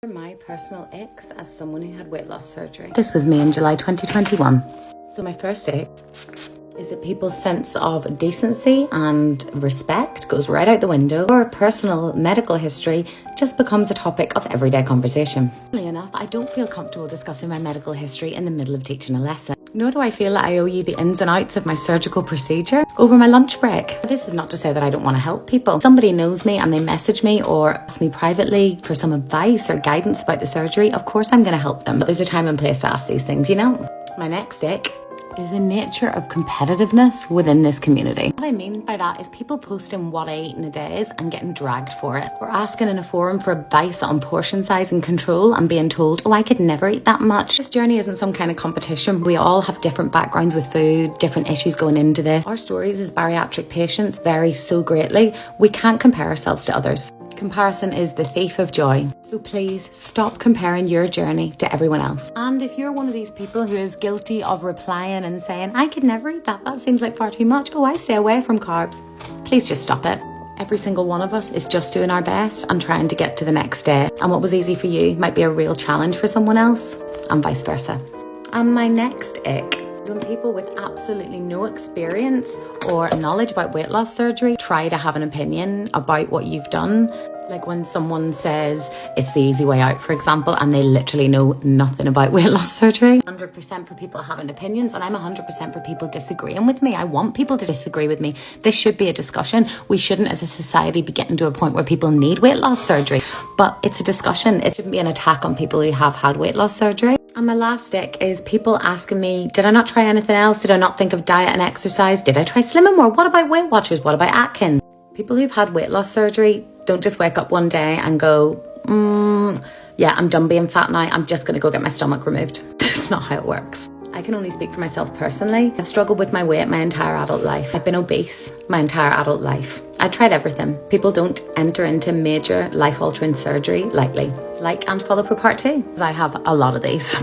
My personal icks as someone who had weight loss surgery. This was me in July 2021. So my first ick is that people's sense of decency and respect goes right out the window. Your personal medical history just becomes a topic of everyday conversation. Funnily enough, I don't feel comfortable discussing my medical history in the middle of teaching a lesson. Nor do I feel that I owe you the ins and outs of my surgical procedure over my lunch break. This is not to say that I don't want to help people. If somebody knows me and they message me or ask me privately for some advice or guidance about the surgery, of course I'm going to help them. But there's a time and place to ask these things, you know? My next ick is the nature of competitiveness within this community. What I mean by that is people posting what I ate in a day and getting dragged for it, or asking in a forum for advice on portion size and control and being told, oh, I could never eat that much. This journey isn't some kind of competition. We all have different backgrounds with food, different issues going into this. Our stories as bariatric patients vary so greatly, we can't compare ourselves to others. Comparison is the thief of joy. So please stop comparing your journey to everyone else. And if you're one of these people who is guilty of replying and saying, I could never eat that, that seems like far too much, oh, I stay away from carbs, please just stop it. Every single one of us is just doing our best and trying to get to the next day. And what was easy for you might be a real challenge for someone else, and vice versa. And my next ick, when people with absolutely no experience or knowledge about weight loss surgery try to have an opinion about what you've done. Like when someone says it's the easy way out, for example, and they literally know nothing about weight loss surgery. 100% for people having opinions, and I'm 100% for people disagreeing with me. I want people to disagree with me. This should be a discussion. We shouldn't as a society be getting to a point where people need weight loss surgery, but it's a discussion. It shouldn't be an attack on people who have had weight loss surgery. And my last ick is people asking me, did I not try anything else? Did I not think of diet and exercise? Did I try Slimming More? What about Weight Watchers? What about Atkins? People who've had weight loss surgery don't just wake up one day and go, yeah, I'm done being fat now. I'm just going to go get my stomach removed. That's not how it works. I can only speak for myself personally. I've struggled with my weight my entire adult life. I've been obese my entire adult life. I tried everything. People don't enter into major life-altering surgery lightly. Like and follow for part 2. I have a lot of these.